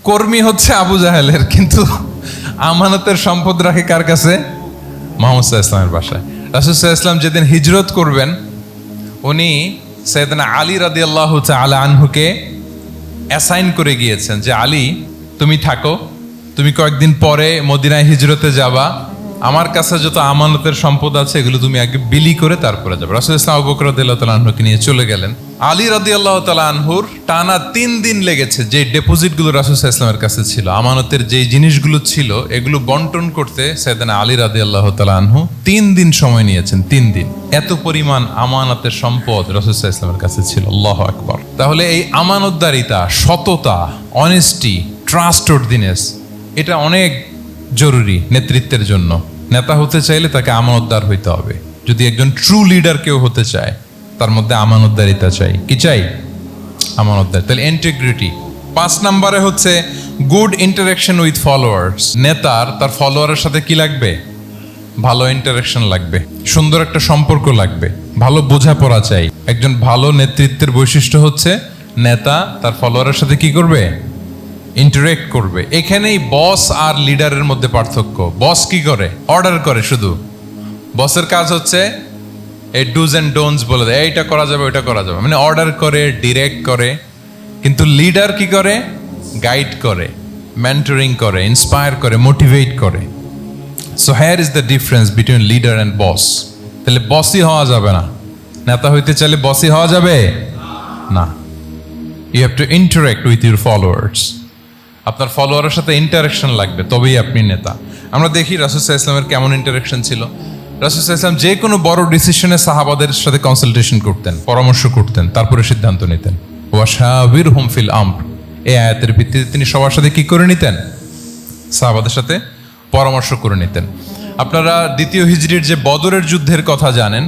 কর্মী হচ্ছে আবু জাহেলের, কিন্তু আমানতের সম্পদ রাখে কার কাছে? মুহাম্মদ সাল্লাল্লাহু আলাইহি ওয়াসাল্লামের বাসায়। রাসূল সাল্লাল্লাহু আলাইহি ওয়াসাল্লাম যেদিন হিজরত করবেন, উনি সাইয়েদনা আলী রাদিয়াল্লাহু তাআলা আনহুকে অ্যাসাইন করে গিয়েছেন যে আলী, তুমি থাকো, তুমি কয়েকদিন পরে মদিনায় হিজরতে যাবা, আমার কাছে যত আমানতের সম্পদ আছে এগুলো তুমি আগে বিলি করে তারপরে যাবে। রাসূল সাল্লাল্লাহু আবু বকর রাদিয়াল্লাহু তাআলা আনহুকে নিয়ে চলে গেলেন। আলী রাদিয়াল্লাহু তাআলা আনহুর টানা 3 দিন লেগেছে যে ডেপোজিটগুলো রাসূল সাল্লাল্লাহু আলাইহি ওয়াসাল্লামের কাছে ছিল, আমানতের যে জিনিসগুলো ছিল এগুলো বন্টন করতে সাইয়েদনা আলী রাদিয়াল্লাহু তাআলা আনহু 3 দিন সময় নিয়েছেন। 3 দিন, এত পরিমাণ আমানতের সম্পদ রাসূল সাল্লাল্লাহু আলাইহি ওয়াসাল্লামের কাছে ছিল। আল্লাহু আকবার। তাহলে এই আমানতদারিতা, সততা, অনেস্টি, ট্রাস্টওয়ার্দিনেস, এটা অনেক জরুরি নেতৃত্বের জন্য। নেতা হতে চাইলে তাকে আমানতদার হইতে হবে। যদি একজন ট্রু লিডার কেউ হতে চায়, তার মধ্যে আমানতদারিতা চাই। কি চাই? আমানতদার। তাহলে ইন্টিগ্রিটি। 5 নম্বরে হচ্ছে গুড ইন্টারাকশন উইথ ফলোয়ার্স। নেতার তার ফলোয়ারের সাথে কি লাগবে? ভালো ইন্টারাকশন লাগবে, সুন্দর একটা সম্পর্ক লাগবে, ভালো বোঝাপড়া চাই। একজন ভালো নেতৃত্বের বৈশিষ্ট্য হচ্ছে নেতা তার ফলোয়ারের সাথে কি করবে? ইন্টারেক্ট করবে। এখানেই বস আর লিডারের মধ্যে পার্থক্য। বস কি করে? অর্ডার করে শুধু। বসের কাজ হচ্ছে এই ডুজ এন্ড ডোন্টস বলে দেয়, এইটা করা যাবে, ওইটা করা যাবে, মানে অর্ডার করে, ডিরেক্ট করে। কিন্তু লিডার কি করে? গাইড করে, মেন্টরিং করে, ইন্সপায়ার করে, মোটিভেট করে। So here is the difference between leader and boss. তাহলে বসই হওয়া যাবে না। নেতা হইতে চাইলে বসই হওয়া যাবে না। You have to interact with your followers. আপনার ফলোয়ারের সাথে ইন্টারাকশন লাগবে, তবেই আপনি নেতা। আমরা দেখি রাসূল সাল্লাল্লাহু আলাইহি ওয়াসাল্লামের কেমন ইন্টারাকশন ছিল। রাসূল সাল্লাল্লাহু আলাইহি ওয়াসাল্লাম যে কোনো বড় ডিসিশনে সাহাবাদের সাথে কনসালটেশন করতেন, পরামর্শ করতেন, তারপরে সিদ্ধান্ত নিতেন। ওয়াশাবিরহুম ফিল আমর, এই আয়াতের ভিত্তিতে তিনি সবার সাথে কি করে নিতেন? সাহাবাদের সাথে পরামর্শ করে নিতেন। আপনারা দ্বিতীয় হিজরির যে বদরের যুদ্ধের কথা জানেন,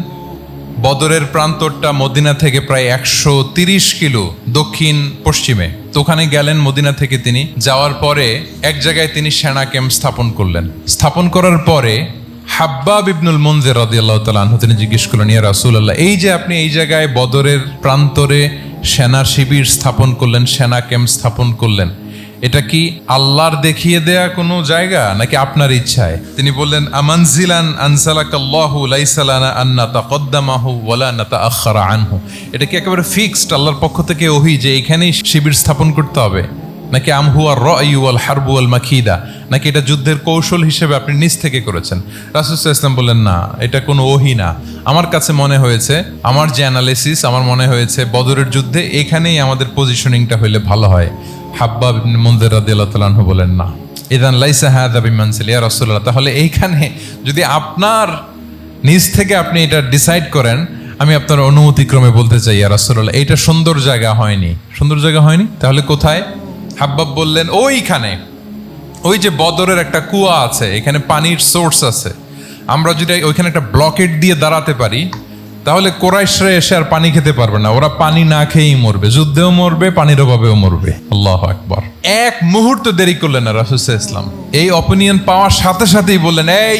বদরের প্রান্তরটা মদিনা থেকে প্রায় 130 কিলো দক্ষিণ পশ্চিমে। তো ওখানে গেলেন মদিনা থেকে। তিনি যাওয়ার পরে এক জায়গায় তিনি সেনা ক্যাম্প স্থাপন করলেন। স্থাপন করার পরে হাব্বাব ইবনুল মুনজির রাদিয়াল্লাহু তাআলা আনহু তিনি জিজ্ঞেস করলেন, ইয়া রাসূলুল্লাহ, এই যে আপনি এই জায়গায় বদরের প্রান্তরে সেনা শিবির স্থাপন করলেন, সেনা ক্যাম্প স্থাপন করলেন, এটা কি আল্লাহর দেখিয়ে দেয়া কোনো জায়গা নাকি আপনার ইচ্ছায়? তিনি বললেন, আমানজিলান আনসালাকাল্লাহু লাইসা লানা আন নাতাকদ্দামাহু ওয়ালা নাতাআখারা আনহু। এটা কি একেবারে ফিক্সড আল্লাহর পক্ষ থেকে ওহী যে এখানেই শিবির স্থাপন করতে হবে, নাকি আমহুয়ার রা'য়ু ওয়াল হারবু ওয়াল মাকিদা, নাকি এটা যুদ্ধের কৌশল হিসেবে আপনি নিজ থেকে করেছেন? রাসূল সাল্লাল্লাহু আলাইহি ওয়াসাল্লাম বললেন, না, এটা কোনো ওহী না। আমার কাছে মনে হয়েছে, আমার যে অ্যানালিসিস, আমার মনে হয়েছে বদরের যুদ্ধে এখানেই আমাদের পজিশনিংটা হইলে ভালো হয়। হাব্বাব ইবনে মুনজির রাদিয়াল্লাহু তাআলা আনহু বলেন, না, ইযান লাইসা হাযা বিমানসিল ইয়া রাসূলুল্লাহ, তাহলে এইখানে যদি আপনার নিজ থেকে আপনি এটা ডিসাইড করেন, আমি আপনার অনুমতিক্রমে বলতে চাই ইয়া রাসূলুল্লাহ, এইটা সুন্দর জায়গা হয়নি। সুন্দর জায়গা হয়নি? তাহলে কোথায়? হাব্বাব বললেন, ওইখানে, ওই যে বদরের একটা কুয়া আছে, এখানে পানির সোর্স আছে, আমরা যদি ওইখানে একটা ব্লকেট দিয়ে দাঁড়াতে পারি, তাহলে কোরাইশরা এসে আর পানি খেতে পারবে না। ওরা পানি না খেয়েই মরবে, যুদ্ধেও মরবে, পানির অভাবেও মরবে। আল্লাহু আকবার। এক মুহূর্ত দেরি করলেন না রাসূল সাল্লাল্লাহু আলাইহি ওয়াসাল্লাম। এই অপিনিয়ন পাওয়ার সাথে সাথেই বললেন, এই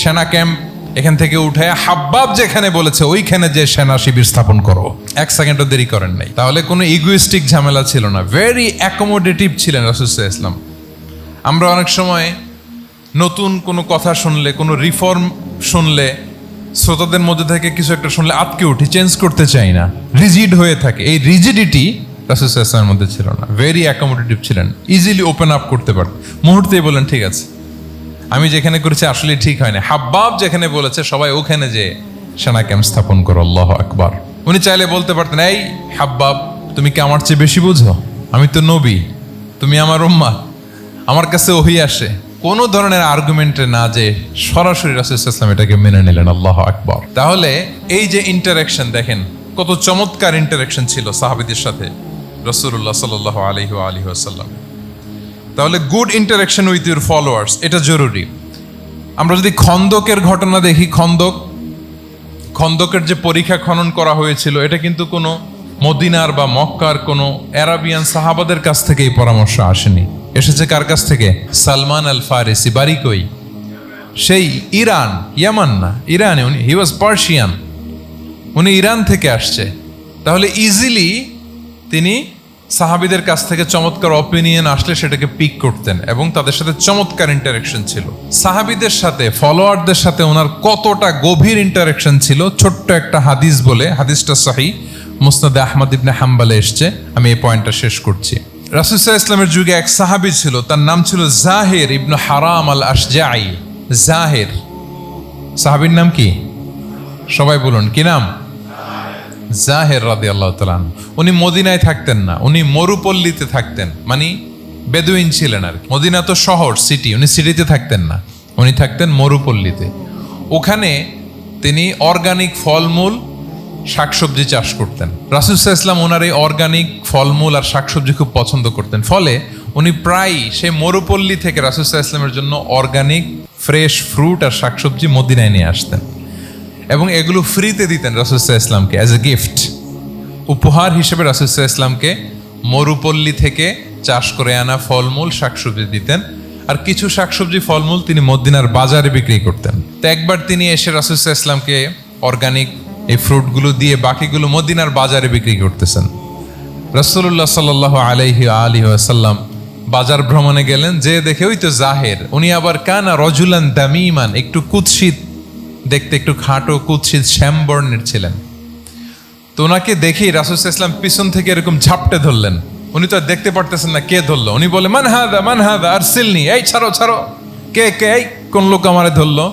সেনা ক্যাম্প এখান থেকে উঠে হাব্বাব যেখানে বলেছে ওইখানে যে সেনা শিবির স্থাপন করো। 1 সেকেন্ডও দেরি করেন নাই। তাহলে কোনো ইগোইস্টিক ঝামেলা ছিল না, ভেরি অ্যাকোমোডেটিভ ছিলেন রাসূল সাল্লাল্লাহু আলাইহি ওয়াসাল্লাম। আমরা অনেক সময় নতুন কোনো কথা শুনলে, কোনো রিফর্ম শুনলে, শ্রোতাদের মধ্যে থেকে কিছু একটা শুনলে আটকে উঠি, চেঞ্জ করতে চাই না, রিজিড হয়ে থাকে। এই রিজিডিটি রাসূল সাল্লাল্লাহু আলাইহি ওয়াসাল্লামের মধ্যে ছিল না। ভেরি অ্যাকোমোডেটিভ ছিলেন, ইজিলি ওপেন আপ করতে পারতেন। মুহূর্তেই বলেন, ঠিক আছে, আমি যেখানে করেছি আসলে ঠিক হয় না। হাব্বাব যেখানে বলেছে সবাই ওখানে যে সেনা ক্যাম্প স্থাপন করো। আল্লাহু আকবার। উনি চাইলে বলতে পারতেন, এই হাব্বাব, তুমি কি আমার চেয়ে বেশি বুঝো? আমি তো নবী, তুমি আমার উম্মাহ, আমার কাছে ওহী আসে। কোনো ধরনের আর্গুমেন্টে না যে সরাসরি রাসূল সাল্লাল্লাহু আলাইহি ওয়াসাল্লাম এটাকে মেনে নিলেন। আল্লাহু আকবার। তাহলে এই যে ইন্টারাকশন, দেখেন কত চমৎকার ইন্টারাকশন ছিল সাহাবীদের সাথে রাসূলুল্লাহ সাল্লাল্লাহু আলাইহি ওয়া আলিহি ওয়াসাল্লাম। তাহলে good interaction with your followers, এটা জরুরি। আমরা যদি খন্দকের ঘটনা দেখি, খন্দকের যে পরীক্ষা খনন করা হয়েছিল, এটা কিন্তু কোনো মদিনার বা মক্কার কোনো আরাবিয়ান সাহাবাদের কাছ থেকে এই পরামর্শ আসেনি। এসেছে কার কাছ থেকে? সালমান আল ফারিসি। বাড়ি কই? সেই ইরান, ইয়ামান না, ইরানে। উনি হি ওয়াজ পার্সিয়ান, উনি ইরান থেকে আসছে। তাহলে ইজিলি তিনি সাহাবীদের কাছ থেকে চমৎকার অপিনিয়ন আসলে সেটাকে পিক করতেন এবং তাদের সাথে চমৎকার ইন্টারেকশন ছিল। সাহাবীদের সাথে, ফলোয়ারদের সাথে ওনার কতটা গভীর ইন্টারেকশন ছিল, ছোট্ট একটা হাদিস বলে, হাদিসটা সহিহ মুসনাদে আহমদ ইবনে হাম্বলে এসছে, আমি এই পয়েন্টটা শেষ করছি। রাসূল সাল্লাল্লাহু আলাইহি ওয়াসাল্লামের যুগে এক সাহাবী ছিল, তার নাম ছিল জাহির ইবনে হারাম আল আশজাঈ। জাহির, সাহাবীর নাম কি? সবাই বলুন, কি নাম? জাহির রাদিয়াল্লাহু তাআলা। উনি মদিনায় থাকতেন না, উনি মরুপল্লীতে থাকতেন, মানে বেদুইন ছিলেন আর কি। মদিনা তো শহর, সিটি, উনি সিটিতে থাকতেন না, উনি থাকতেন মরুপল্লীতে। ওখানে তিনি অর্গানিক ফলমূল শাকসবজি চাষ করতেন। রাসূল সাল্লাল্লাহু আলাইহি ওয়াসাল্লাম ওনার এই অর্গানিক ফলমূল আর শাকসবজি খুব পছন্দ করতেন, ফলে উনি প্রায় সেই মরুপল্লী থেকে রাসূল সাল্লাল্লাহু আলাইহি ওয়াসাল্লামের জন্য অর্গানিক ফ্রেশ ফ্রুট আর শাকসবজি মদিনায় নিয়ে আসতেন এবং এগুলো ফ্রিতে দিতেন রাসূল সাল্লাল্লাহু আলাইহি ওয়াসাল্লামকে অ্যাজ এ গিফট। উপহার হিসেবে রাসূল সাল্লাল্লাহু আলাইহি ওয়াসাল্লামকে মরুপল্লী থেকে চাষ করে আনা ফলমূল শাকসবজি দিতেন, আর কিছু শাকসবজি ফলমূল তিনি মদিনার বাজারে বিক্রি করতেন। তো একবার তিনি এসে রাসূল সাল্লাল্লাহু আলাইহি ওয়াসাল্লামকে অর্গানিক এই ফ্রুটগুলো দিয়ে বাকিগুলো মদিনার বাজারে বিক্রি করতেছেন। রাসূলুল্লাহ সাল্লাল্লাহু আলাইহি ওয়াসাল্লাম বাজার ভ্রমণে গেলেন, যে দেখে ওই তো জাহির, উনি আবার কানা রজুলান দামিমান, একটু কুৎসিত দেখতে, একটু খাটো কুৎসিত শ্যাম বর্ণের ছিলেন। তো ওনাকে দেখি রাসূল সাল্লাল্লাহু আলাইহি ওয়াসাল্লাম পিছন থেকে এরকম ঝাপটে ধরলেন। উনি তো আর দেখতে পারতেছেন না কে ধরলো। উনি বলে, মান হাদা আরসিলনি, এই ছাড়ো ছাড়ো, কে কে, এই কোন লোক আমারে ধরলো?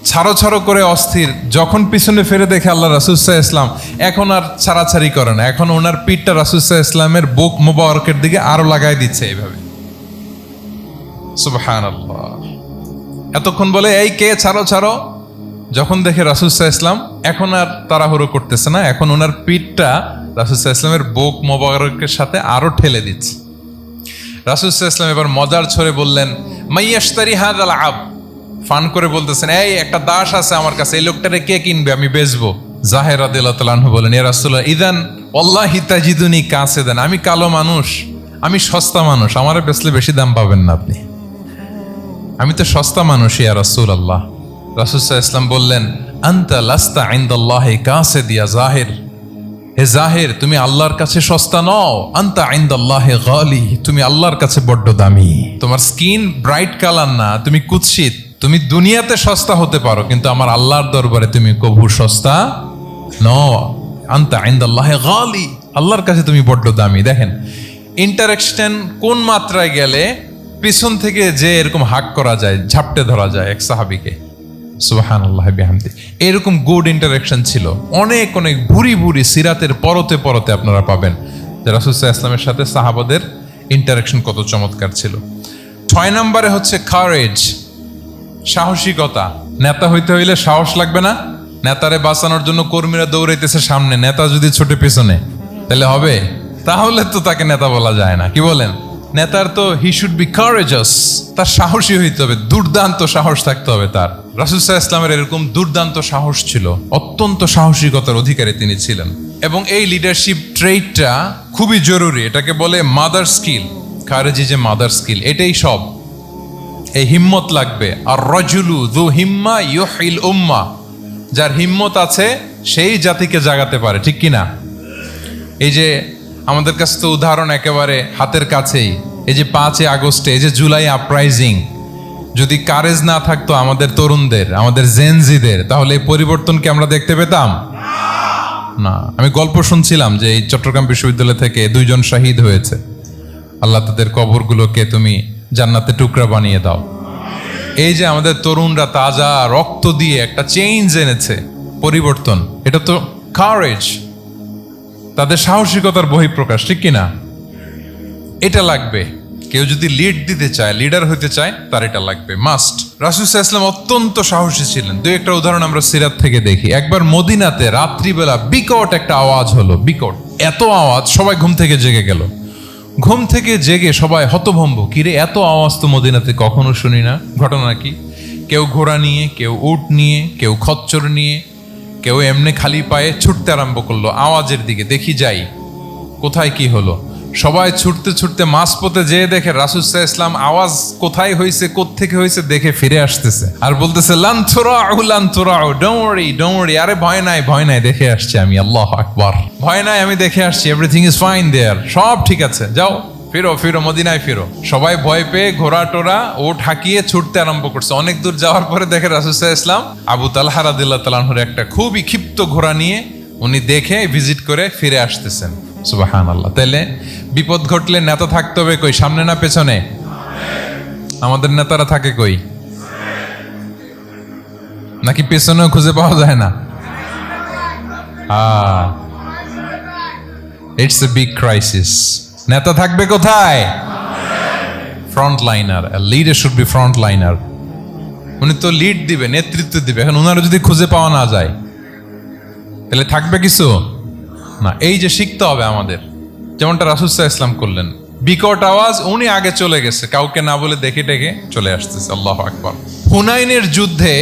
ছাড়ো ছাড়ো করে অস্থির। যখন পিছনে ফিরে দেখে আল্লাহ রাসূল সাল্লাল্লাহু আলাইহি ওয়াসাল্লাম, এখন আর ছাড়াছাড়ি করে না, এখন ওনার পিঠটা রাসূল সাল্লাল্লাহু আলাইহি ওয়াসাল্লামের বুক মুবারকের দিকে আরো লাগাই দিচ্ছে এইভাবে। সুবহানাল্লাহ। এতক্ষণ বলে এই কে, ছাড়ো ছাড়ো। যখন দেখে রাসূল সাল্লাল্লাহু আলাইহি ওয়াসাল্লাম এখন আর তাড়াহুড়ো করতেছে না, এখন ওনার পিঠটা রাসূল সাল্লাল্লাহু আলাইহি ওয়াসাল্লামের বুক মুবারকের সাথে আরো ঠেলে দিচ্ছে। রাসূল সাল্লাল্লাহু আলাইহি ওয়াসাল্লাম এবার মজার ছড়ে বললেন, মাইয়াশতারি হাযাল আব, ফান করে বলতেছেন, এই একটা দাস আছে আমার কাছে, এই লোকটারে কে কিনবে, আমি বেচবো। জাহির রাদিয়াল্লাহু তাআলা আনহু বলেন, ইয়া রাসূলুল্লাহ ইদান ওয়াল্লাহি তাজিদুনি কাসিদান, আমি কালো মানুষ, আমি সস্তা মানুষ, আমারে বেচলে বেশি দাম পাবেন না আপনি, আমি তো সস্তা মানুষ ইয়া রাসূলুল্লাহ। রাসূল সাল্লাল্লাহু আলাইহি ওয়াসাল্লাম বললেন, আনতা লাস্তা ইনদাল্লাহি কাসিদ ইয়া জাহির, হে জাহির, তুমি আল্লাহর কাছে সস্তা নও, আনতা ইনদাল্লাহি গালি, তুমি আল্লাহর কাছে বড্ড দামি। তোমার স্কিন ব্রাইট কালার না, তুমি কুৎসিত, তুমি দুনিয়াতে সস্তা হতে পারো, কিন্তু আমার আল্লাহর দরবারে তুমি কবু সস্তা নও। আনতা ইনদাল্লাহি গালি, আল্লাহর কাছে তুমি বড্ড দামি। দেখেন ইন্টারেকশন কোন মাত্রায় গেলে পিছন থেকে যে এরকম হাক করা যায়, ঝাপটে ধরা যায় এক সাহাবীকে। সুবহানাল্লাহি বিহামদি। এরকম গুড ইন্টারেকশন ছিল অনেক অনেক ভুরি ভুরি সিরাতের পরতে পরতে আপনারা পাবেন যে রাসূল সাল্লাল্লাহু আলাইহি ওয়াসাল্লামের সাথে সাহাবাদের ইন্টারেকশন কত চমৎকার ছিল। 6 নম্বরে হচ্ছে কারেজ, সাহসিকতা। নেতা হইতে হইলে সাহস লাগবে না? নেতারে বাঁচানোর জন্য কর্মীরা দৌড়াইতেছে সামনে, নেতা যদি ছোটে পিছনে, তাহলে হবে? তাহলে তো তাকে নেতা বলা যায় না, কি বলেন? নেতার তো হি শুড বি কারেজাস, তার সাহসী হইতে হবে, দুর্দান্ত সাহস থাকতে হবে তার। রাসূল সাল্লাল্লাহু আলাইহি ওয়াসাল্লামের এরকম দুর্দান্ত সাহস ছিল, অত্যন্ত সাহসিকতার অধিকারী তিনি ছিলেন। এবং এই লিডারশিপ ট্রেইটটা খুবই জরুরি, এটাকে বলে মাদার স্কিল। কারেজি যে মাদার স্কিল, এটাই সব। এই হিম্মত লাগবে। আর রাজুলু যু হিম্মা ইউহিল উম্মা, যার হিম্মত আছে সেই জাতিকে জাগাতে পারে, ঠিক কিনা? এই যে আমাদের কাছে তো উদাহরণ একেবারে হাতের কাছেই, এই যে 5 আগস্টে, এই যে জুলাই আপরাইজিং, যদি কারেজ না থাকতো আমাদের তরুণদের, আমাদের জেনজিদের, তাহলে এই পরিবর্তন কি আমরা দেখতে পেতাম না। আমি গল্প শুনছিলাম যে এই চট্টগ্রাম বিশ্ববিদ্যালয় থেকে 2 জন শহীদ হয়েছে, আল্লাহ তাদের কবরগুলোকে তুমি জান্নাতে টুকরা বানিয়ে দাও। এই যে আমাদের তরুণরা তাজা রক্ত দিয়ে একটা চেঞ্জ এনেছে, পরিবর্তন, এটা তো কারেজ, তাদের সাহসিকতার বহিঃপ্রকাশ, ঠিক কিনা? এটা লাগবে। কেউ যদি লিড দিতে চায়, লিডার হতে চায়, তার এটা লাগবে, মাস্ট। রাসূল সাল্লাল্লাহু আলাইহি ওয়াসাল্লাম অত্যন্ত সাহসী ছিলেন। 2-1টা উদাহরণ আমরা সিরাত থেকে দেখি। একবার মদিনাতে রাত্রিবেলা বিকট একটা আওয়াজ হলো, বিকট এত আওয়াজ, সবাই ঘুম থেকে জেগে গেল। ঘুম থেকে জেগে সবাই হতভম্ব, কিরে এত আওয়াজ তো মদিনাতে কখনো শুনি না, ঘটনা কি? কেউ ঘোড়া নিয়ে, কেউ উট নিয়ে, কেউ খচ্চর নিয়ে, কেউ এমনি খালি পায়ে ছুটতে আরম্ভ করলো আওয়াজের দিকে, দেখি যাই কোথায় কি হলো। সবাই ছুটতে ছুটতে মাঝপথে যেয়ে দেখে রাসূল সাল্লাল্লাহু আলাইহি ওয়াসাল্লাম আওয়াজ কোথায় হয়েছে, কোত্থেকে হয়েছে দেখে ফিরে আসতেছে আর বলতেছে লান তুরাউ, ডোন্ট ওয়ারি, আরে ভয় নাই দেখে আসছি আমি, আল্লাহু আকবার, ভয় নাই আমি দেখে আসছি, এভরিথিং ইজ ফাইন দেয়ার, সব ঠিক আছে, যাও ফিরো মদিনায় ফিরো। সবাই ভয় পেয়ে ঘোড়া টোরা ও ঠাকিয়ে ছুটতে আরম্ভ করছে। অনেক দূর যাওয়ার পরে দেখে রাসূল সাল্লাল্লাহু আলাইহি ওয়াসাল্লাম আবু তালহা রাদিয়াল্লাহু তাআলা আনহুর একটা খুবই ক্ষিপ্ত ঘোড়া নিয়ে উনি দেখে ভিজিট করে ফিরে আসতেছেন। সুবহানাল্লাহ। তাইলে বিপদ ঘটলে নেতা থাকতে হবে কই, সামনে না পেছনে? আমাদের নেতারা থাকে কই? নাকি পেছনেও খুঁজে পাওয়া যায় না? It's a big crisis. নেতা থাকবে কোথায়? Front liner. Leader should be front liner. উনি তো লিড দিবে, নেতৃত্ব দিবে। এখন ওনারা যদি খুঁজে পাওয়া না যায় তাহলে থাকবে কিছু না। এই যে শিখতে হবে আমাদের, যেমনটা রাসূল সাল্লাল্লাহু আলাইহি ওয়াসাল্লাম করলেন, বিকট আওয়াজ, উনি আগে চলে গেছে, কাউকে না বলে দেখে টেকে চলে আসতেছে। আল্লাহু আকবার। হুনাইনের যুদ্ধে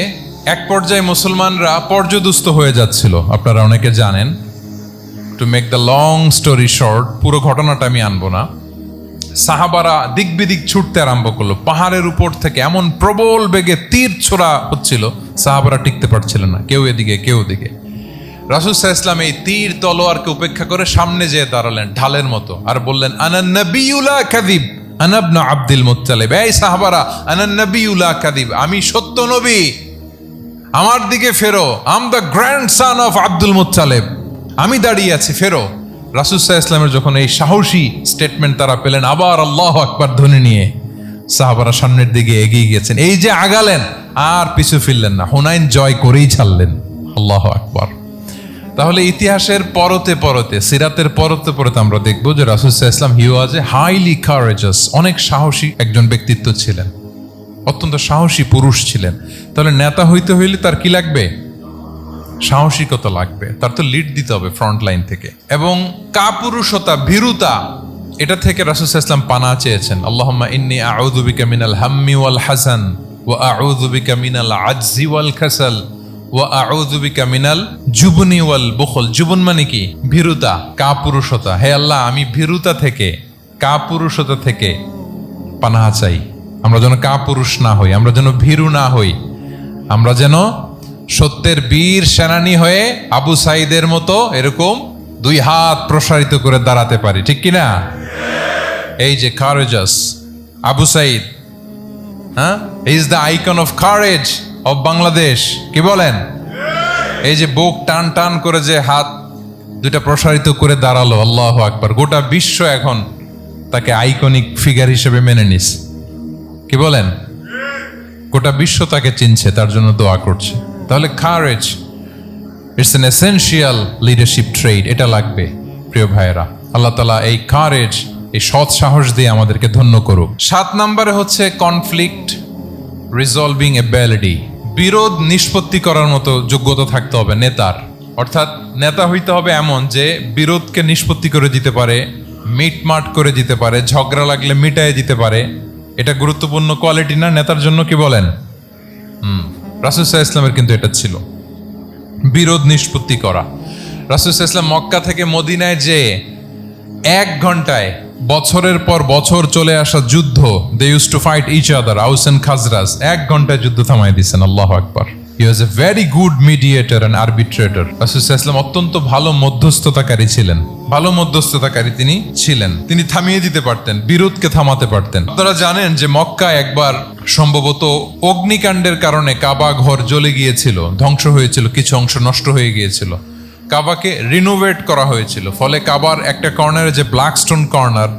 এক পর্যায়ে মুসলমানরা পর্যদুস্ত হয়ে যাচ্ছিল, আপনারা অনেকে জানেন। To make the long story short, পুরো ঘটনাটা আমি আনবো না। সাহাবারা দিক বিদিক ছুটতে আরম্ভ করলো, পাহাড়ের উপর থেকে এমন প্রবল বেগে তীর ছোড়া হচ্ছিল, সাহাবারা টিকতে পারছিল না, কেউ এদিকে কেউ ওদিকে। রাসূল সাল্লাল্লাহু আলাইহি ওয়াসাল্লাম এই তীর তলোয়ারকে উপেক্ষা করে সামনে যেয়ে দাঁড়ালেন ঢালের মতো, আর বললেন আনান নাবিয়্যু লা কাযিব আনা ইবনু আব্দুল মুত্তালিব। এই সাহাবারা, আনান নাবিয়্যু লা কাযিব, আমি সত্য নবী, আমার দিকে ফেরো, I am the grandson of Abdul Muttalib, আমি দাঁড়িয়ে আছি, ফেরো। রাসূল সাল্লাল্লাহু আলাইহি ওয়াসাল্লামের যখন এই সাহসী স্টেটমেন্ট তারা পেলেন, আবার আল্লাহু আকবার ধ্বনি নিয়ে সাহাবারা সামনের দিকে এগিয়ে গেছেন। এই যে আগালেন, আর পিছু ফিরলেন না, হুনাইন জয় করেই ছাড়লেন। আল্লাহু আকবার। তাহলে ইতিহাসের পরতে পরতে, সিরাতের পরতে পরতে আমরা দেখবো যে রাসূল সাল্লাল্লাহু আলাইহি ওয়াসাল্লাম হি ওয়াজ এ হাইলি কারেজাস, অনেক সাহসী একজন ব্যক্তিত্ব ছিলেন, অত্যন্ত সাহসী পুরুষ ছিলেন। তাহলে নেতা হইতে হইলে তার কি লাগবে? সাহসিকতা লাগবে, তার তো লিড দিতে হবে ফ্রন্ট লাইন থেকে। এবং কাপুরুষতা, ভীরুতা, এটা থেকে রাসূল সাল্লাল্লাহু আলাইহি ওয়াসাল্লাম পানা চেয়েছেন। আল্লাহুম্মা ইন্নী আউযু বিকা মিনাল হাম্মি ওয়াল হাসান ওয়া আউযু বিকা মিনাল আজজি ওয়াল কাসাল ওয়া আউযু বিকা মিনাল জুবনি ওয়াল বুখল। জুবন মানে কি? ভীরুতা, কাপুরুষতা। হে আল্লাহ, আমি ভীরুতা থেকে, কাপুরুষতা থেকে পানাহ চাই। আমরা যেন কাপুরুষ না হই, আমরা যেন ভীরু না হই, আমরা যেন সত্যের বীর সেনানী হয়ে আবু সাঈদের মতো এরকম দুই হাত প্রসারিত করে দাঁড়াতে পারি, ঠিক কিনা? এই যে কারেজাস আবু সাঈদ, হ্যাঁ, he is the icon of courage of Bangladesh. কি বলেন? এই যে বুক টান টান করে যে হাত দুইটা প্রসারিত করে দাঁড়ালো, আল্লাহু আকবার। গোটা বিশ্ব এখন তাকে আইকনিক ফিগার হিসেবে মেনে নিস। কি বলেন? গোটা বিশ্ব তাকে চিনছে, তার জন্য দোয়া করছে। তাহলে courage it's an essential leadership trade, এটা লাগবে প্রিয় ভাইয়েরা। আল্লাহ তাআলা এই কারেজ, এই সৎ সাহস দিয়ে আমাদেরকে ধন্য করুক। 7 নম্বরে হচ্ছে কনফ্লিক্ট রিজলভিং এবিলিটি, বিরোধ নিষ্পত্তি করার মতো যোগ্যতা থাকতে হবে নেতার। অর্থাৎ নেতা হইতে হবে এমন যে বিরোধকে নিষ্পত্তি করে দিতে পারে, মিটমাট করে দিতে পারে, ঝগড়া লাগলে মিটায়ে দিতে পারে। এটা গুরুত্বপূর্ণ কোয়ালিটি না নেতার জন্য? কি বলেন? রাসূল সাল্লাল্লাহু আলাইহি ওয়াসাল্লামের কিন্তু এটা ছিল, বিরোধ নিষ্পত্তি করা। রাসূল সাল্লাল্লাহু আলাইহি ওয়াসাল্লাম মক্কা থেকে মদিনায় যে 1 ঘন্টায় বছরের পর বছর চলে আসা যুদ্ধ, they use to fight each other, Aws and Khazraj, 1 ঘন্টায় যুদ্ধ থামাই দিয়েছেন। আল্লাহু আকবার। He was a very good mediator and arbitrator. রাসূল সাল্লাল্লাহু আলাইহি ওয়াসাল্লাম অত্যন্ত ভালো মধ্যস্থতাকারী ছিলেন, ভালো মধ্যস্থতাকারী তিনি ছিলেন। তিনি থামিয়ে দিতে পারতেন, বিরোধকে থামাতে পারতেন। আপনারা জানেন যে মক্কায় একবার সম্ভবত অগ্নিকাণ্ডের কারণে কাবা ঘর জ্বলে গিয়েছিল, ধ্বংস হয়েছিল, কিছু অংশ নষ্ট হয়ে গিয়েছিল। কাবাকে রিনোভেট করা হয়েছিল, ফলে কাবার একটা কর্নারে যে ব্ল্যাক স্টোন কর্নার,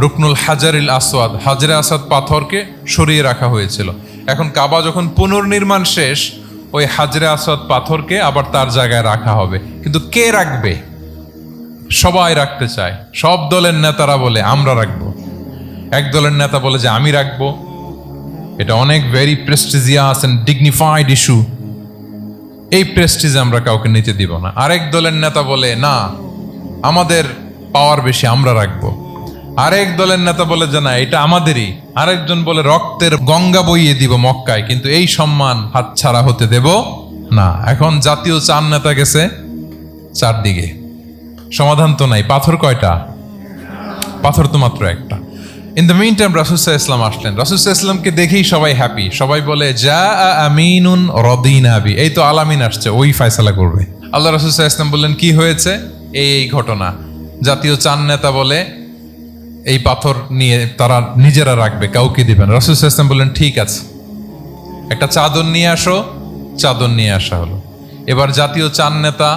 রুকনুল হাজারিল আসওয়াদ, হাজরে আসাদ পাথরকে সরিয়ে রাখা হয়েছিল। এখন কাবা যখন পুনর্নির্মাণ শেষ, ওই হাজরে আসওয়াদ পাথরকে আবার তার জায়গায় রাখা হবে। কিন্তু কে রাখবে? সবাই রাখতে চায়, সব দলের নেতারা বলে আমরা রাখবো, এক দলের নেতা বলে যে আমি রাখবো। এটা অনেক very prestigious and dignified issue, এই প্রেস্টিজ আমরা কাউকে নিতে দিব না। আরেক দলের নেতা বলে না, আমাদের পাওয়ার বেশি, আমরা রাখবো। আরেক দলের নেতা বলে যে না, এটা আমাদেরই। আরেকজন বলে রক্তের গঙ্গা বইয়ে দিব মক্কায়, কিন্তু এই সম্মান হাতছাড়া হতে দেব না। এখন জাতীয় 4 নেতা গেছে 4 দিকে, সমাধান তো নাই। পাথর কয়টা? পাথর তো মাত্র একটা। ইন দ্য মিন টাইম রাসূল সাল্লাল্লাহু আলাইহি ওয়াসাল্লাম আসলেন। রাসূল সাল্লাল্লাহু আলাইহি ওয়াসাল্লামকে দেখেই সবাই হ্যাপি, সবাই বলে যা আমিনুন রদিনা বি, এই তো আলামিন আসছে, ওই ফয়সালা করবে। আল্লাহ রাসূল সাল্লাল্লাহু আলাইহি ওয়াসাল্লাম বললেন কি হয়েছে, এই ঘটনা। জাতীয় চাঁদ নেতা বলে এই পাথর নিয়ে তারা নিজেরা রাখবে, কাউকে দিবেন। রাসূল সাল্লাল্লাহু আলাইহি ওয়াসাল্লাম বললেন ঠিক আছে, একটা চাদর নিয়ে আসো। চাদর নিয়ে আসা হলো। এবার জাতীয় চাঁদ নেতা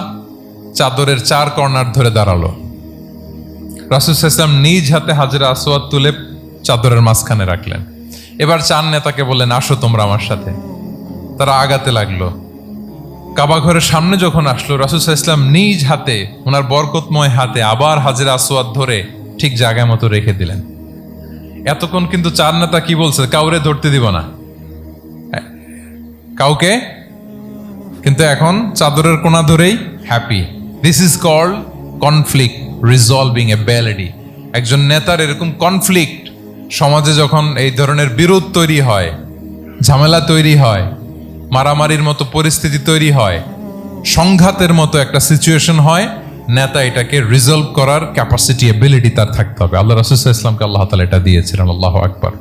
চাদরের চার কর্নার ধরে দাঁড়ালো। রাসূল সাল্লাল্লাহু আলাইহি ওয়াসাল্লাম নিজ হাতে হাজরে আসওয়াদ তুলে চাদরের মাঝখানে রাখলেন। এবার চাঁদ নেতাকে বললেন আসো তোমরা আমার সাথে। তারা আগাতে লাগলো। কাবা ঘরের সামনে যখন আসলো, রাসূল সাল্লাল্লাহু আলাইহি ওয়াসাল্লাম নিজ হাতে, ওনার বরকতময় হাতে আবার হাজরে আসওয়াদ ধরে ঠিক জায়গায় মতো রেখে দিলেন। এতক্ষণ কিন্তু চাঁদ নেতা কি বলছে, কাউরে ধরতে দিব না কাউকে, কিন্তু এখন চাদরের কোনা ধরেই happy. This is called conflict resolving ability. একজন নেতার এরকম কনফ্লিক্ট, সমাজে যখন এই ধরনের বিরোধ তৈরি হয়, ঝামেলা তৈরি হয়, মারামারির মতো পরিস্থিতি তৈরি হয়, সংঘাতের মতো একটা সিচুয়েশন হয়, নেতা এটাকে রিজলভ করার ক্যাপাসিটি এবিলিটি তার থাকতে হবে। আল্লাহ রাসূল সাল্লাল্লাহু আলাইহি ওয়াসাল্লামকে আল্লাহ তাআলা এটা দিয়েছিলেন। আল্লাহু আকবার।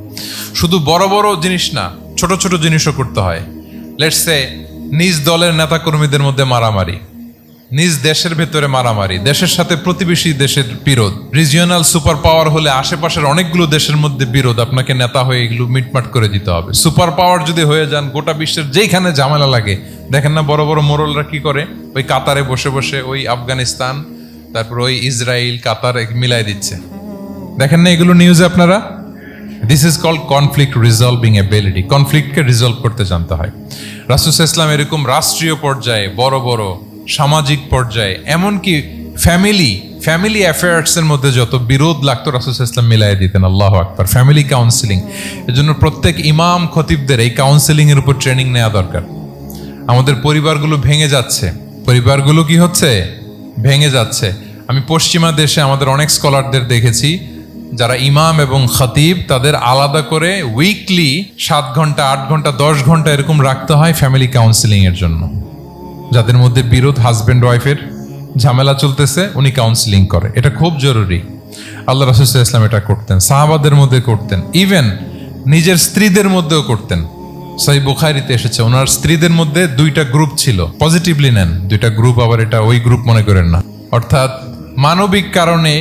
শুধু বড় বড় জিনিস না, ছোট ছোট জিনিসও করতে হয়। লেটস সে নিজ দলের নেতা কর্মীদের মধ্যে মারামারি, নিজ দেশের ভেতরে মারামারি, দেশের সাথে প্রতিবেশী দেশের বিরোধ, রিজিওনাল সুপার পাওয়ার হলে আশেপাশের অনেকগুলো দেশের মধ্যে বিরোধ, আপনাকে নেতা হয়ে এগুলো মিটমাট করে দিতে হবে। সুপার পাওয়ার যদি হয়ে যান, গোটা বিশ্বের যেখানে ঝামেলা লাগে, দেখেন না বড় বড় মোরলরা কি করে, ওই কাতারে বসে বসে ওই আফগানিস্তান, তারপর ওই ইসরায়েল, কাতার মিলাই দিচ্ছে, দেখেন না এগুলো নিউজে আপনারা। This is called conflict resolving ability. কনফ্লিক্টকে রিজলভ করতে জানতে হয়। রাসূল সাল্লাল্লাহু আলাইহি ওয়াসাল্লাম এরকম রাষ্ট্রীয় পর্যায়ে, বড় বড় সামাজিক পর্যায়ে, এমনকি ফ্যামিলি অ্যাফেয়ার্স এর মধ্যে যত বিরোধ লাগতো রাসূল সাল্লাল্লাহু আলাইহি ওয়াসাল্লাম মিলাই দিতেন। আল্লাহু আকবার। ফ্যামিলি কাউন্সিলিং, এজন্য প্রত্যেক ইমাম খতিবদের এই কাউন্সিলিং এর উপর ট্রেনিং নেওয়া দরকার। আমাদের পরিবারগুলো ভেঙে যাচ্ছে, পরিবারগুলো কি হচ্ছে, ভেঙে যাচ্ছে। আমি পশ্চিমা দেশে আমাদের অনেক স্কলারদের দেখেছি, যারা ইমাম এবং খতিব, তাদের আলাদা করে উইকলি 7 ঘন্টা 8 ঘন্টা 10 ঘন্টা এরকম রাখতে হয় ফ্যামিলি কাউন্সিলিং এর জন্য। যাদের মধ্যে বিরোধ, হাজব্যান্ড ওয়াইফের ঝামেলা চলতেছে, উনি কাউন্সিলিং করে। এটা খুব জরুরি। আল্লাহ রাসূল সাল্লাল্লাহু আলাইহি ওয়াসাল্লাম এটা করতেন, সাহাবাদের মধ্যে করতেন, ইভেন নিজের স্ত্রীদের মধ্যেও করতেন। সহিহ বুখারীতে এসেছে, ওনার স্ত্রীদের মধ্যে 2টা গ্রুপ ছিল। পজিটিভলি নেন, 2টা গ্রুপ, আবার এটা ওই গ্রুপ মনে করেন না। অর্থাৎ মানবিক কারণে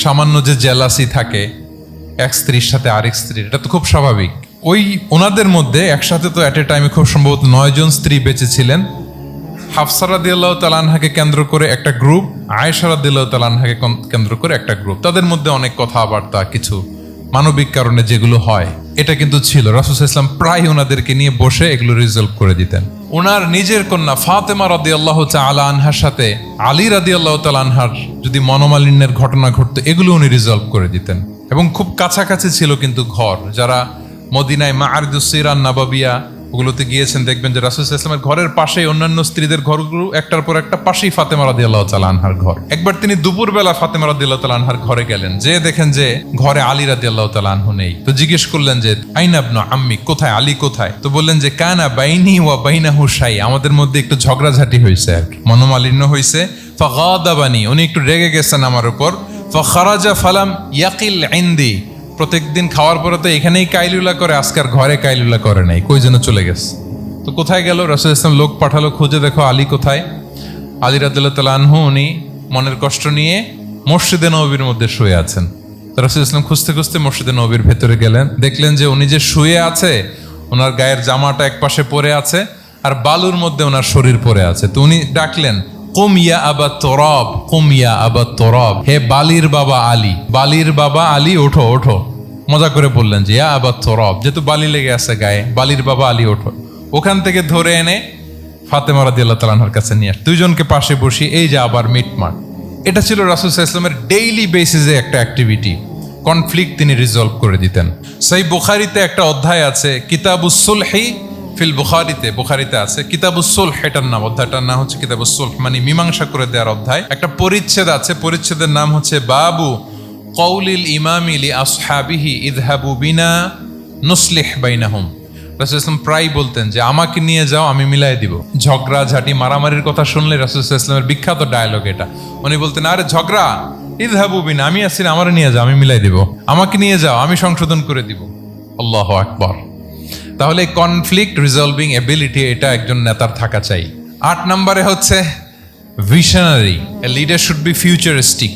সামান্য যে জেলাসি থাকে এক স্ত্রীর সাথে আরেক স্ত্রীর, এটা তো খুব স্বাভাবিক। ওই ওনাদের মধ্যে একসাথে তো এট এ টাইমে খুব সম্ভবত 9 জন স্ত্রী বেঁচে ছিলেন। হাফসা রাদিয়াল্লাহু তাআলা আনহাকে কেন্দ্র করে একটা গ্রুপ, আয়েশা রাদিয়াল্লাহু তাআলা আনহাকে কেন্দ্র করে একটা গ্রুপ। তাদের মধ্যে অনেক কথাবার্তা, কিছু মানবিক কারণে যেগুলো হয়, এটা কিন্তু ছিল। রাসূল সাল্লাল্লাহু আলাইহি ওয়াসাল্লাম প্রায় ওনাদেরকে নিয়ে বসে এগুলো রিজলভ করে দিতেন। ওনার নিজের কন্যা ফাতেমা রাদিয়াল্লাহু তাআলা আনহার সাথে আলী রাদিয়াল্লাহু তাআলা আনহার যদি মনোমালিন্যের ঘটনা ঘটতো, এগুলো উনি রিজলভ করে দিতেন। এবং খুব কাছাকাছি ছিল কিন্তু ঘর। যারা মদিনায় মাআরিদুস সিরান নাবাবিয়া ওগুলোতে গিয়েছেন, দেখবেন যে রাসূল সাল্লাল্লাহু আলাইহি ওয়াসাল্লামের ঘরের পাশেই অন্যান্য স্ত্রীদের ঘরগুলো একটার পর একটা, পাশেই ফাতেমা রাদিয়াল্লাহু তাআলা আনহার ঘর। একবার তিনি দুপুরবেলা ফাতেমা রাদিয়াল্লাহু তাআলা আনহার ঘরে গেলেন, যে দেখেন যে ঘরে আলী রাদিয়াল্লাহু তাআলা আনহু নেই। তো জিজ্ঞেস করলেন যে আইনা ইবনু আম্মি, কোথায় আলী, কোথায়? তো বললেন যে কানা বাইনি ওয়া বাইনাহু শাই, আমাদের মধ্যে একটু ঝগড়াঝাটি হয়েছে আর কি, মনোমালিন্য হয়েছে। ফাগাদাবানি, উনি একটু রেগে গেছেন আমার উপর। ফাখারাজা ফালাম ইয়াকিল ইনদি, প্রত্যেকদিন খাওয়ার পরে তো এখানেই কাইলুলা করে, আজকার ঘরে কাইলুলা করে নাই, কই যেন চলে গেছে। তো কোথায় গেল? রাসূল সাল্লাল্লাহু আলাইহি ওয়াসাল্লাম লোক পাঠালো, খুঁজে দেখো আলী কোথায়। আলী রাদিয়াল্লাহু তাআলা আনহু উনি মনের কষ্ট নিয়ে মসজিদে নববীর মধ্যে শুয়ে আছেন। তো রাসূল সাল্লাল্লাহু আলাইহি ওয়াসাল্লাম খুঁজতে খুঁজতে মসজিদে নববীর ভেতরে গেলেন, দেখলেন যে উনি যে শুয়ে আছে, ওনার গায়ের জামাটা একপাশে পরে আছে আর বালুর মধ্যে ওনার শরীর পরে আছে। তো উনি ডাকলেন, কুম ইয়া আবা তুরাব, কুম ইয়া আবা তুরাব, হে বালির বাবা আলী, বালির বাবা আলী, ওঠো ওঠো। মজা করে বললেন যে ইয়া আবা তুরাব, যেহেতু বালি লেগে আছে গায়ে, বালির বাবা আলী ওঠো। ওখান থেকে ধরে এনে ফাতেমা রাদিয়াল্লাহু তাআলা আনহার কাছে নিয়ে, দুইজনকে পাশে বসি, এই যে আবার মিটমাট। এটা ছিল রাসূল সাল্লাল্লাহু আলাইহি ওয়াসাল্লামের ডেইলি বেসিসে একটা অ্যাক্টিভিটি। কনফ্লিক্ট তিনি রিজলভ করে দিতেন। সহিহ বুখারীতে একটা অধ্যায় আছে, কিতাবুস সুলহি ফিল বুখারীতে আছে কিতাবুস সুলহ, এটার নাম, অধ্যায়টার নাম হচ্ছে কিতাবুস সুলহ, মানে মীমাংসা করে দেওয়ার অধ্যায়। একটা পরিচ্ছেদ আছে, পরিচ্ছেদের নাম হচ্ছে বাবু কওলিল ইমামি লি আসহাবিহি ইযহাবু বিনা নুসলিহ বাইনাহুম। রাসূল সাল্লাল্লাহু আলাইহি ওয়াসাল্লাম প্রায় বলতেন যে আমাকে নিয়ে যাও, আমি মিলাই দিব। ঝগড়া ঝাঁটি মারামারির কথা শুনলে রাসূল সাল্লাল্লাহু আলাইহি ওয়াসাল্লামের বিখ্যাত ডায়লগ এটা। উনি বলতেন, আরে ঝগড়া ইযহাবু বিনা, আমি আছি না, আমারে নিয়ে যাও, আমি মিলাই দিব, আমাকে নিয়ে যাও, আমি সংশোধন করে দিব। আল্লাহু আকবার। তাহলে কনফ্লিক্ট রিজলভিং এবিলিটি এটা একজন নেতার থাকা চাই। 8 নম্বরে হচ্ছে visionary. A leader should be futuristic.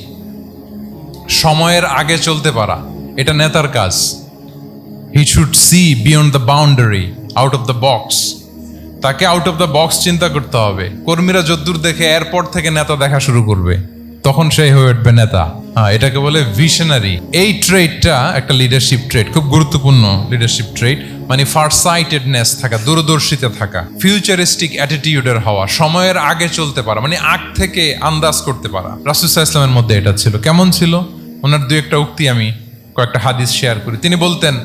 সময়ের আগে চলতে পারা, এটা নেতার কাজ। He should see beyond the boundary, out of the box. তাকে আউট অফ দ্য বক্স চিন্তা করতে হবে। কর্মীরা যদ্দূর দেখে এরপর থেকে নেতা দেখা শুরু করবে, তখন সেই হয়ে উঠবে নেতা। এটাকে বলে ভিশনারি। এই ট্রেডটা একটা লিডারশিপ ট্রেড, খুব গুরুত্বপূর্ণ লিডারশিপ ট্রেড। মানে ফারসাইটেডনেস থাকা, দূরদর্শিতা থাকা, ফিউচারিস্টিক অ্যাটিটিউডের হওয়া, সময়ের আগে চলতে পারা, মানে আগ থেকে আন্দাজ করতে পারা। রাসূল সাল্লাল্লাহু আলাইহি ওয়াসাল্লামের মধ্যে এটা ছিল। কেমন ছিল? ওনার দুই একটা উক্তি আমি কয়েকটা হাদিস শেয়ার করি। তিনি বলতেন,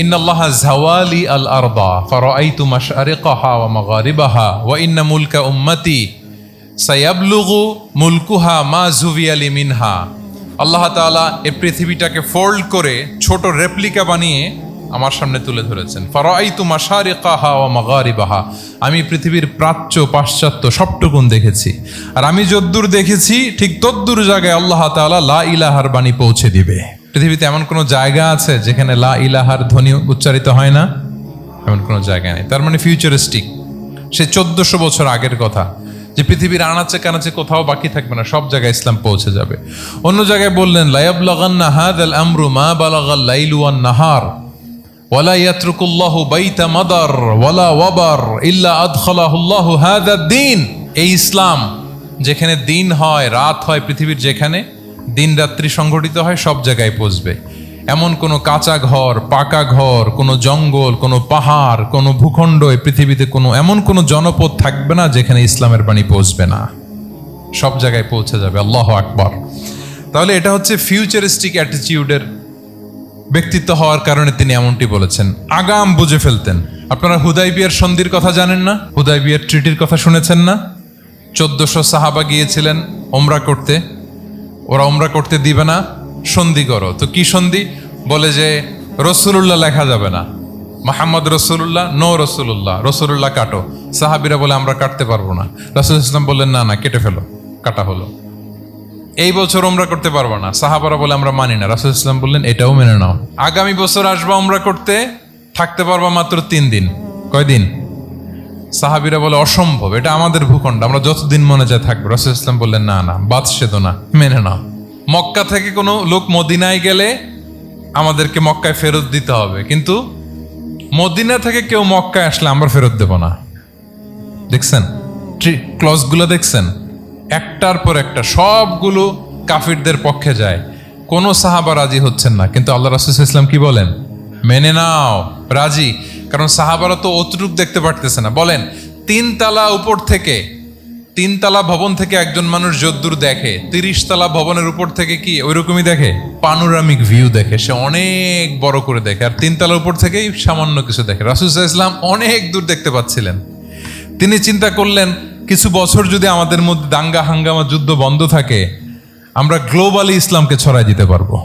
ইন্নাল্লাহা যাওয়ালি আল আরদা ফারাআইতু মাশআরিকাহা ওয়া মাগারিবাহা ওয়া ইন্না মুলকা উম্মতি সায়াবলুগু মুলকুহা মা যুবিয়ালি মিনহা। আল্লাহ তাআলা এই পৃথিবীটাকে ফোল্ড করে ছোট রেপ্লিকা বানিয়ে আমার সামনে তুলে ধরেছেন। ফারাআইতু মাশারিকাহা ওয়া মাগারিবাহা, আমি পৃথিবীর প্রাচ্য পাশ্চাত্য সবটুকুন দেখেছি। আর আমি যদ্দূর দেখেছি ঠিক তদ্দূর জায়গায় আল্লাহ তাআলা লা ইলাহার বাণী পৌঁছে দিবে। পৃথিবীতে এমন কোনো জায়গা আছে যেখানে লা ইলাহার ধ্বনি উচ্চারিত হয় না? এমন কোনো জায়গা নেই। তার মানে ফিউচারিস্টিক। সে 1400 বছর আগের কথা, যে পৃথিবীর আনাচে কানাচে কোথাও বাকি থাকবে না, সব জায়গায় ইসলাম পৌঁছে যাবে। অন্য জায়গায় বললেন, লায়াবলাগান্না হাযাল আমরু মা বালাগাল লাইলু ওয়ান নাহার ওয়ালা ইয়াতরুকুল্লাহু বাইতা মাদার ওয়ালা ওয়াবার ইল্লা আদখালাহুল্লাহু হাযাদ দ্বীন। এই ইসলাম যেখানে দিন হয়, রাত হয়, পৃথিবীর যেখানে দিন রাত্রি সংঘটিত হয়, সব জায়গায় পৌঁছবে। এমন কোনো কাঁচা ঘর, পাকা ঘর, কোনো জঙ্গল, কোনো পাহাড়, কোনো ভূখণ্ড, এই পৃথিবীতে কোনো এমন কোনো জনপদ থাকবে না যেখানে ইসলামের বাণী পৌঁছবে না। সব জায়গায় পৌঁছে যাবে। আল্লাহু আকবার। তাহলে এটা হচ্ছে ফিউচারিস্টিক অ্যাটিটিউডের ব্যক্তিত্ব হওয়ার কারণে তিনি এমনটি বলেছেন। আগাম বুঝে ফেলতেন। আপনারা হুদাইবিয়ার সন্ধির কথা জানেন না? হুদাইবিয়ার ট্রিটির কথা শুনেছেন না? 1400 সাহাবা গিয়েছিলেন ওমরা করতে, ওরা ওমরা করতে দিবে না, সন্ধি করো। তো কি সন্ধি? বলে যে রসুলুল্লাহ লেখা যাবে না, মুহাম্মদ রসুলুল্লাহ, নো রসুলুল্লাহ, রসুলুল্লাহ কাটো। সাহাবিরা বলে আমরা কাটতে পারবো না। রাসূল ইসলাম বললেন না না, কেটে ফেলো। কাটা হলো। এই বছর ওমরা করতে পারবো না, সাহাবারা বলে আমরা মানি না। রাসূল ইসলাম বললেন এটাও মেনে নাও। আগামী বছর আসবা ওমরা করতে, থাকতে পারবা মাত্র 3 দিন। কয়দিন? সাহাবিরা বলে অসম্ভব, এটা আমাদের ভূখণ্ড, আমরা যতদিন মনে যায় থাকবো। রাসূল ইসলাম বললেন না না, বাদশাহ না, মেনে নাও। মক্কা থেকে কোনো লোক মদিনায় গেলে আমাদেরকে মক্কায় ফেরত দিতে হবে, কিন্তু মদিনা থেকে কেউ মক্কায় আসলে আমরা ফেরত দেব না। দেখছেন ক্লজগুলো? দেখছেন একটার পর একটা সবগুলো কাফিরদের পক্ষে যায়। কোনো সাহাবা রাজি হচ্ছেন না, কিন্তু আল্লাহ রাসূল সাল্লাল্লাহু আলাইহি ওয়াসাল্লাম কি বলেন? মেনে নাও, রাজি। কারণ সাহাবারা তো অতটুক দেখতে পারতেছে না। বলেন 3 তালা উপর থেকে, 3 তালা ভবন থেকে একজন মানুষ যদ্দূর দেখে, 30 তালা ভবনের উপর থেকে কি ওইরকমই দেখে? পানোরামিক ভিউ দেখে, সে অনেক বড় করে দেখে। আর 3 তালার উপর থেকেই সামান্য কিছু দেখে। রাসূল সাল্লাল্লাহু আলাইহি ওয়াসাল্লাম অনেক দূর দেখতে পাচ্ছিলেন। তিনি চিন্তা করলেন, কিছু বছর যদি আমাদের মধ্যে দাঙ্গা হাঙ্গামা যুদ্ধ বন্ধ থাকে, আমরা গ্লোবালি ইসলামকে ছড়াই দিতে পারবো।